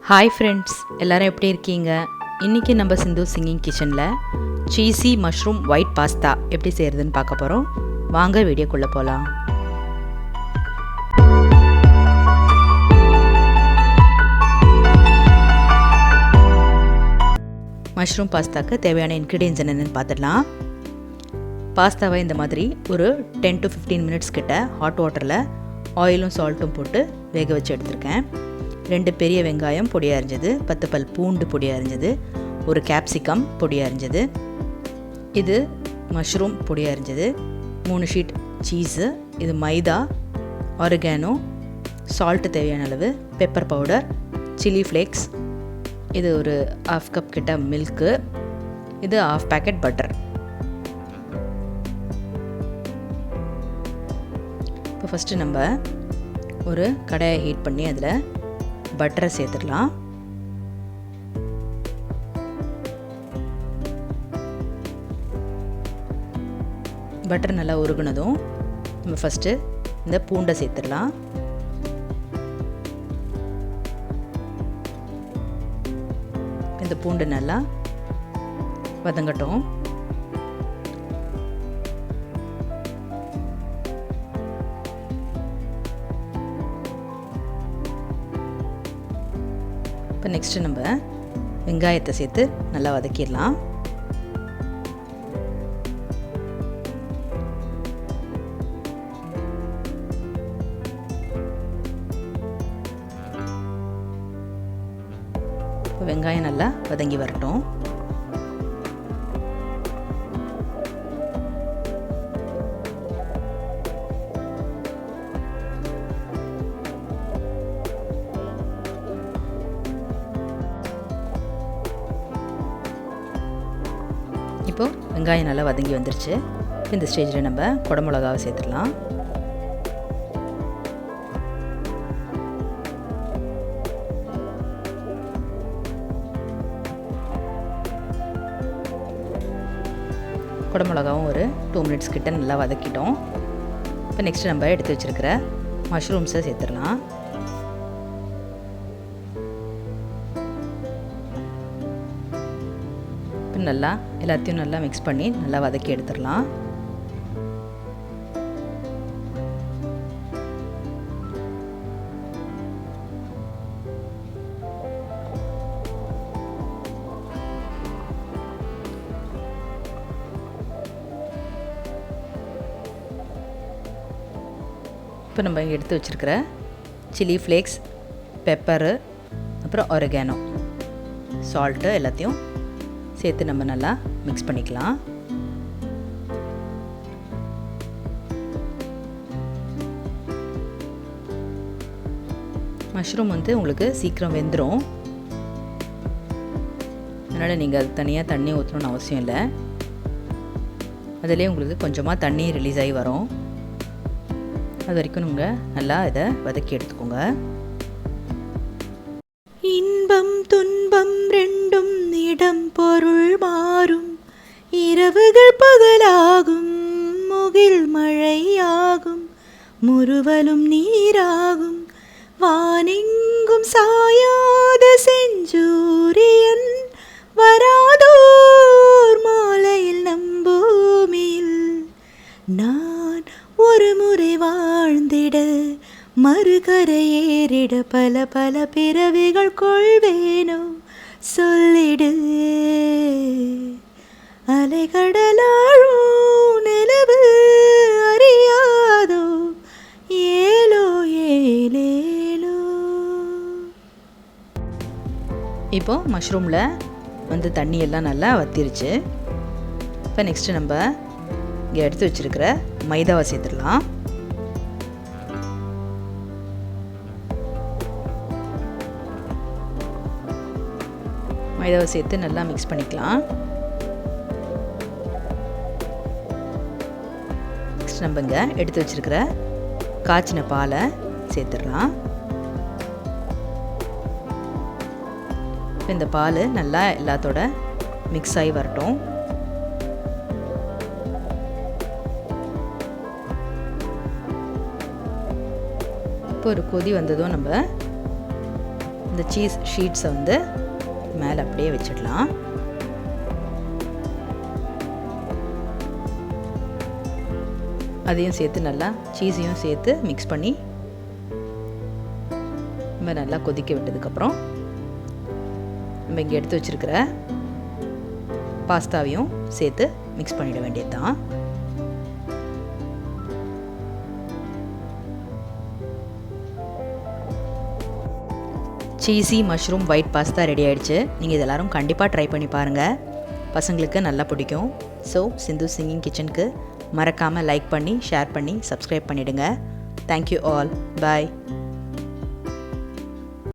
Hi friends, எல்லோரும் எப்படி இருக்கீங்க? இன்றைக்கி நம்ம சிந்து சிங்கிங் கிச்சனில் சீஸி மஷ்ரூம் ஒயிட் பாஸ்தா எப்படி செய்கிறதுன்னு பார்க்க போகிறோம். வாங்க வீடியோக்குள்ளே போகலாம். மஷ்ரூம் பாஸ்தாவுக்கு தேவையான இன்க்ரீடியன்ஸ் என்னென்னு பார்த்துடலாம். பாஸ்தாவை இந்த மாதிரி ஒரு 10 to 15 மினிட்ஸ் கிட்ட ஹாட் வாட்டரில் ஆயிலும் சால்ட்டும் போட்டு வேக வச்சு எடுத்திருக்கேன். 2 பெரிய வெங்காயம் பொடியாக அரிஞ்சது, 10 பல் பூண்டு பொடியாக அரிஞ்சது, ஒரு கேப்சிகம் பொடியாக அரிஞ்சது, இது மஷ்ரூம் பொடியாக அரிஞ்சது, 3 ஷீட் சீஸு, இது மைதா, ஆரிகானோ, சால்ட்டு தேவையான அளவு, பெப்பர் பவுடர், சில்லி ஃப்ளேக்ஸ், இது ஒரு 1/2 கப் கிட்ட மில்க்கு, இது 1/2 பேக்கெட் பட்டர். இப்போ ஃபஸ்ட்டு நம்ம ஒரு கடாயை ஹீட் பண்ணி அதில் பட்டரை சேர்த்துடலாம். பட்டர் நல்லா உருகுனதும் நம்ம ஃபஸ்ட்டு இந்த பூண்டை சேர்த்துடலாம். இந்த பூண்டு நல்லா வதங்கட்டும். இப்போ நெக்ஸ்ட்டு நம்ம வெங்காயத்தை சேர்த்து நல்லா வதக்கிடலாம். இப்போ வெங்காயம் நல்லா வதங்கி வரட்டும். இப்போது வெங்காயம் நல்லா வதங்கி வந்துருச்சு. இந்த ஸ்டேஜில் நம்ம குடமிளகாவை சேர்த்துடலாம். குடமிளகாவும் ஒரு 2 மினிட்ஸ் கிட்ட நல்லா வதக்கிட்டோம். இப்போ நெக்ஸ்ட்டு நம்ம எடுத்து வச்சுருக்கிற மஷ்ரூம்ஸை சேர்த்துடலாம். நல்லா எல்லாத்தையும் நல்லா மிக்ஸ் பண்ணி நல்லா வதக்கி எடுத்துடலாம். இப்போ நம்ம இங்கே எடுத்து வச்சுருக்கிற சில்லி ஃப்ளேக்ஸ், பெப்பரு, அப்புறம் ஆரிகானோ, சால்ட்டு எல்லாத்தையும் சேர்த்து நம்ம நல்லா மிக்ஸ் பண்ணிக்கலாம். மஷ்ரூம் உங்களுக்கு சீக்கிரம் வெந்துடும். அதனால் நீங்கள் அது தனியாக தண்ணி ஊற்றணும்னு அவசியம் இல்லை. அதிலே உங்களுக்கு கொஞ்சமாக தண்ணி ரிலீஸ் ஆகி வரும். அது வரைக்கும் நீங்கள் நல்லா இதை வதக்கி எடுத்துக்கோங்க. இன்பம் துன்பம் ரெண்டும் இடம் பொருள் மாறும், இரவுகள் பகலாகும், முகில் மழையாகும், முறுவலும் நீராகும், வானெங்கும் சாயாத செஞ்சூரியன் வராதோர் மாலையில் நம்பூமியில் நான் ஒரு முறை வாழ்ந்திட மறுகரையேறிட பல பல பிறவிகள் கொள்வேனோ சொல்லிடு. அலைகடலாழும் நிலவு அறியாதோ ஏலோ ஏலேலோ. இப்போ மஷ்ரூமில் தண்ணியெல்லாம் நல்லா வத்திருச்சு. இப்போ நெக்ஸ்ட்டு நம்ம இங்கே எடுத்து வச்சுருக்கிற மைதாவை சேர்த்துடலாம். மைதாவை சேர்த்து நல்லா மிக்ஸ் பண்ணிக்கலாம். நெக்ஸ்ட் நம்ம இங்கே எடுத்து வச்சுருக்கிற காய்ச்சின பாலை சேர்த்துடலாம். இந்த பால் நல்லா எல்லாத்தோட மிக்ஸ் ஆகி வரட்டும். இப்போ ஒரு கொதி வந்ததும் நம்ம இந்த சீஸ் ஷீட்ஸை வந்து மேலே அப்படியே வச்சிடலாம். அதையும் சேர்த்து நல்லா சீஸையும் சேர்த்து மிக்ஸ் பண்ணி நம்ம நல்லா கொதிக்க விட்டதுக்கப்புறம் நம்ம இங்கே எடுத்து வச்சுருக்கிற பாஸ்தாவையும் சேர்த்து மிக்ஸ் பண்ணிட வேண்டியது தான். Cheesy mushroom white pasta ready ஆகிடுச்சு. நீங்கள் இது எல்லோரும் கண்டிப்பாக ட்ரை பண்ணி பாருங்கள், பசங்களுக்கு நல்லா பிடிக்கும். ஸோ சிந்து சிங்கிங் கிச்சனுக்கு மறக்காமல் லைக் பண்ணி ஷேர் பண்ணி சப்ஸ்கிரைப் பண்ணிவிடுங்க. Thank you all. பாய்.